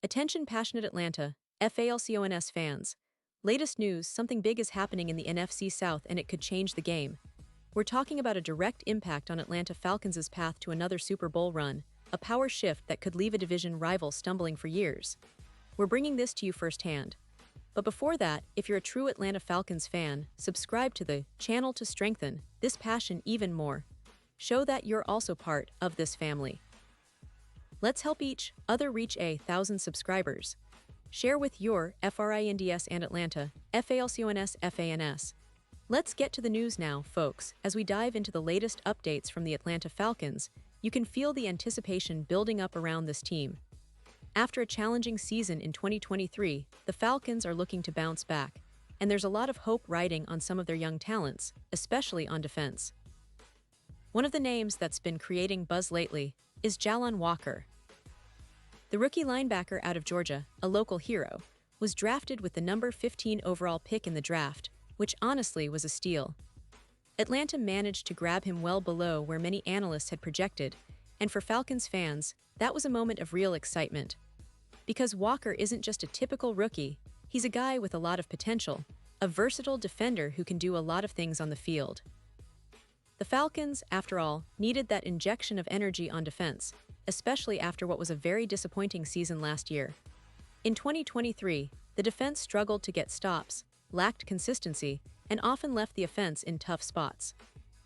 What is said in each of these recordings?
Attention passionate Atlanta, Falcons fans. Latest news, something big is happening in the NFC South and it could change the game. We're talking about a direct impact on Atlanta Falcons' path to another Super Bowl run, a power shift that could leave a division rival stumbling for years. We're bringing this to you firsthand. But before that, if you're a true Atlanta Falcons fan, subscribe to the channel to strengthen this passion even more. Show that you're also part of this family. Let's help each other reach 1,000 subscribers. Share with your FRINDS and Atlanta, FALCONS FANS. Let's get to the news now, folks. As we dive into the latest updates from the Atlanta Falcons, you can feel the anticipation building up around this team. After a challenging season in 2023, the Falcons are looking to bounce back, and there's a lot of hope riding on some of their young talents, especially on defense. One of the names that's been creating buzz lately is Jalon Walker. The rookie linebacker out of Georgia, a local hero, was drafted with the number 15 overall pick in the draft, which honestly was a steal. Atlanta managed to grab him well below where many analysts had projected, and for Falcons fans, that was a moment of real excitement. Because Walker isn't just a typical rookie, he's a guy with a lot of potential, a versatile defender who can do a lot of things on the field. The Falcons, after all, needed that injection of energy on defense, especially after what was a very disappointing season last year. In 2023, the defense struggled to get stops, lacked consistency, and often left the offense in tough spots.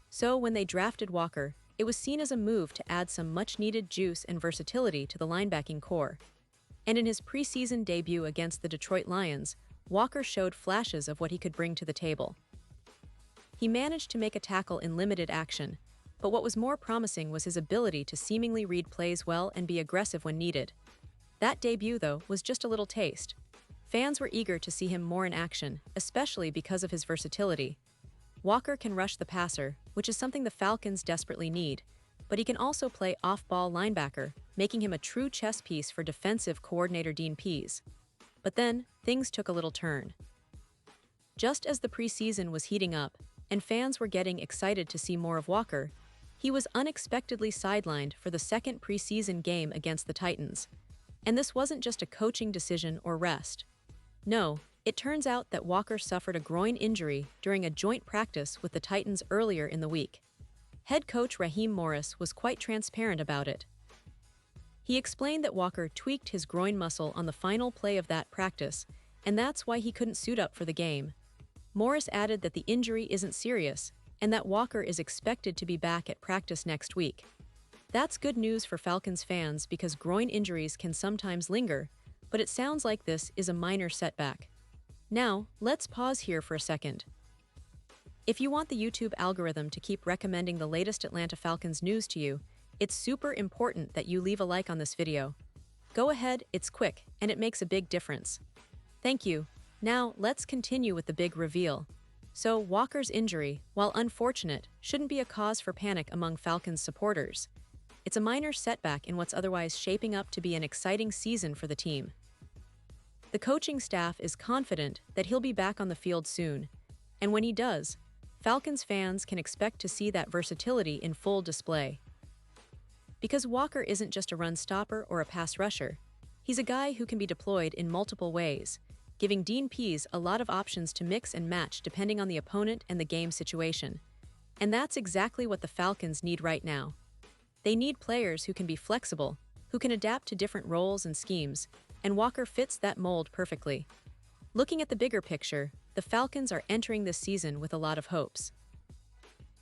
So when they drafted Walker, it was seen as a move to add some much-needed juice and versatility to the linebacking core. And in his preseason debut against the Detroit Lions, Walker showed flashes of what he could bring to the table. He managed to make a tackle in limited action, but what was more promising was his ability to seemingly read plays well and be aggressive when needed. That debut, though, was just a little taste. Fans were eager to see him more in action, especially because of his versatility. Walker can rush the passer, which is something the Falcons desperately need, but he can also play off-ball linebacker, making him a true chess piece for defensive coordinator Dean Pease. But then, things took a little turn. Just as the preseason was heating up, and fans were getting excited to see more of Walker, he was unexpectedly sidelined for the second preseason game against the Titans. And this wasn't just a coaching decision or rest. No, it turns out that Walker suffered a groin injury during a joint practice with the Titans earlier in the week. Head coach Raheem Morris was quite transparent about it. He explained that Walker tweaked his groin muscle on the final play of that practice, and that's why he couldn't suit up for the game. Morris added that the injury isn't serious, and that Walker is expected to be back at practice next week. That's good news for Falcons fans because groin injuries can sometimes linger, but it sounds like this is a minor setback. Now, let's pause here for a second. If you want the YouTube algorithm to keep recommending the latest Atlanta Falcons news to you, it's super important that you leave a like on this video. Go ahead, it's quick, and it makes a big difference. Thank you. Now, let's continue with the big reveal. So, Walker's injury, while unfortunate, shouldn't be a cause for panic among Falcons supporters. It's a minor setback in what's otherwise shaping up to be an exciting season for the team. The coaching staff is confident that he'll be back on the field soon, and when he does, Falcons fans can expect to see that versatility in full display. Because Walker isn't just a run stopper or a pass rusher, he's a guy who can be deployed in multiple ways, giving Dean Pease a lot of options to mix and match depending on the opponent and the game situation. And that's exactly what the Falcons need right now. They need players who can be flexible, who can adapt to different roles and schemes, and Walker fits that mold perfectly. Looking at the bigger picture, the Falcons are entering this season with a lot of hopes.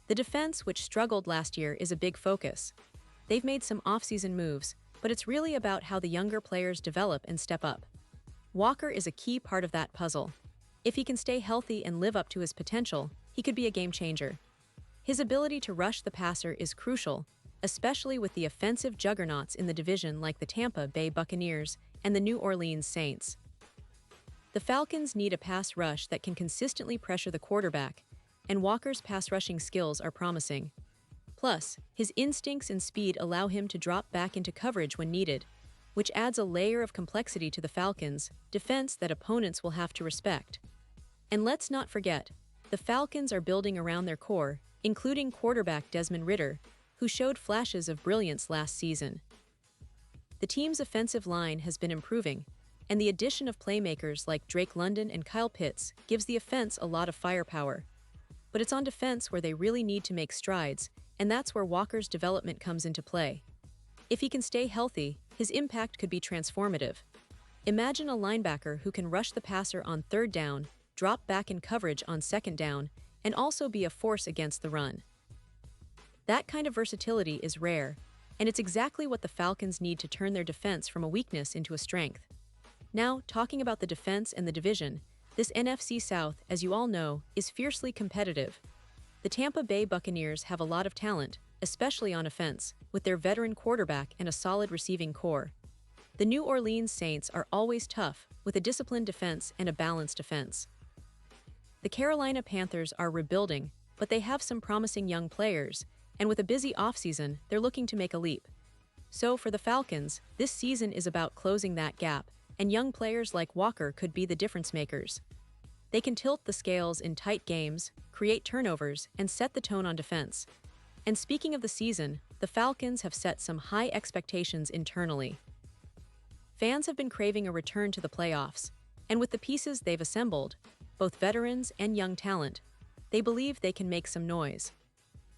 The defense, which struggled last year, is a big focus. They've made some off-season moves, but it's really about how the younger players develop and step up. Walker is a key part of that puzzle. If he can stay healthy and live up to his potential, he could be a game changer. His ability to rush the passer is crucial, especially with the offensive juggernauts in the division like the Tampa Bay Buccaneers and the New Orleans Saints. The Falcons need a pass rush that can consistently pressure the quarterback, and Walker's pass rushing skills are promising. Plus, his instincts and speed allow him to drop back into coverage when needed, which adds a layer of complexity to the Falcons' defense that opponents will have to respect. And let's not forget, the Falcons are building around their core, including quarterback Desmond Ridder, who showed flashes of brilliance last season. The team's offensive line has been improving, and the addition of playmakers like Drake London and Kyle Pitts gives the offense a lot of firepower. But it's on defense where they really need to make strides, and that's where Walker's development comes into play. If he can stay healthy, his impact could be transformative. Imagine a linebacker who can rush the passer on third down, drop back in coverage on second down, and also be a force against the run. That kind of versatility is rare, and it's exactly what the Falcons need to turn their defense from a weakness into a strength. Now, talking about the defense and the division, this NFC South, as you all know, is fiercely competitive. The Tampa Bay Buccaneers have a lot of talent, especially on offense, with their veteran quarterback and a solid receiving core. The New Orleans Saints are always tough, with a disciplined defense and a balanced offense. The Carolina Panthers are rebuilding, but they have some promising young players, and with a busy offseason, they're looking to make a leap. So for the Falcons, this season is about closing that gap, and young players like Walker could be the difference makers. They can tilt the scales in tight games, create turnovers, and set the tone on defense. And speaking of the season, the Falcons have set some high expectations internally. Fans have been craving a return to the playoffs, and with the pieces they've assembled, both veterans and young talent, they believe they can make some noise.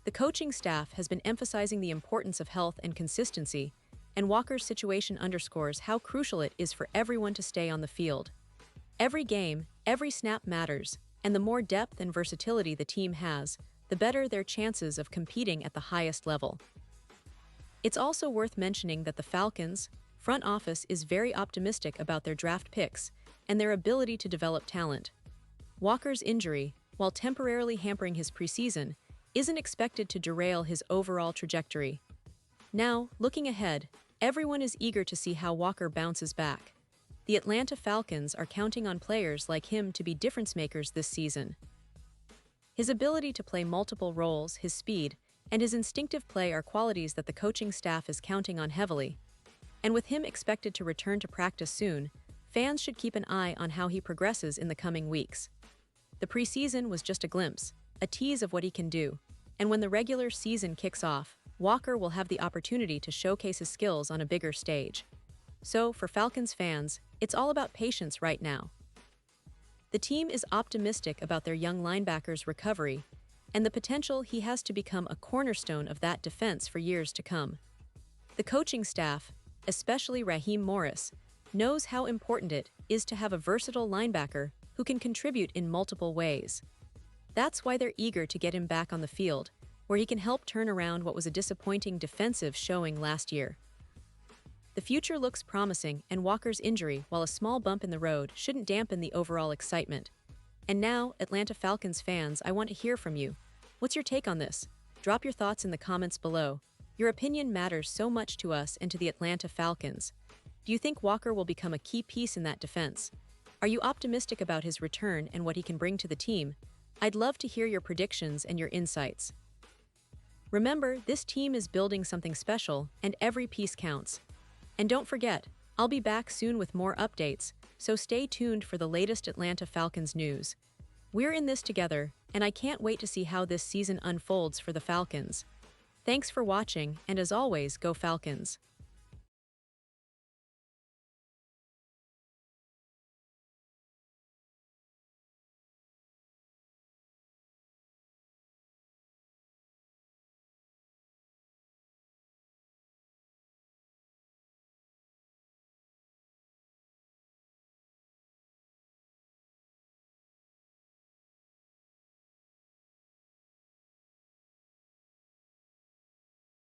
The coaching staff has been emphasizing the importance of health and consistency, and Walker's situation underscores how crucial it is for everyone to stay on the field. Every game, every snap matters, and the more depth and versatility the team has, the better their chances of competing at the highest level. It's also worth mentioning that the Falcons' front office is very optimistic about their draft picks and their ability to develop talent. Walker's injury, while temporarily hampering his preseason, isn't expected to derail his overall trajectory. Now, looking ahead, everyone is eager to see how Walker bounces back. The Atlanta Falcons are counting on players like him to be difference makers this season. His ability to play multiple roles, his speed, and his instinctive play are qualities that the coaching staff is counting on heavily. And with him expected to return to practice soon, fans should keep an eye on how he progresses in the coming weeks. The preseason was just a glimpse, a tease of what he can do, and when the regular season kicks off, Walker will have the opportunity to showcase his skills on a bigger stage. So, for Falcons fans, it's all about patience right now. The team is optimistic about their young linebacker's recovery and the potential he has to become a cornerstone of that defense for years to come. The coaching staff, especially Raheem Morris, knows how important it is to have a versatile linebacker who can contribute in multiple ways. That's why they're eager to get him back on the field, where he can help turn around what was a disappointing defensive showing last year. The future looks promising, and Walker's injury, while a small bump in the road, shouldn't dampen the overall excitement. And now, Atlanta Falcons fans, I want to hear from you. What's your take on this? Drop your thoughts in the comments below. Your opinion matters so much to us and to the Atlanta Falcons. Do you think Walker will become a key piece in that defense? Are you optimistic about his return and what he can bring to the team? I'd love to hear your predictions and your insights. Remember, this team is building something special, and every piece counts. And don't forget, I'll be back soon with more updates, so stay tuned for the latest Atlanta Falcons news. We're in this together, and I can't wait to see how this season unfolds for the Falcons. Thanks for watching, and as always, go Falcons!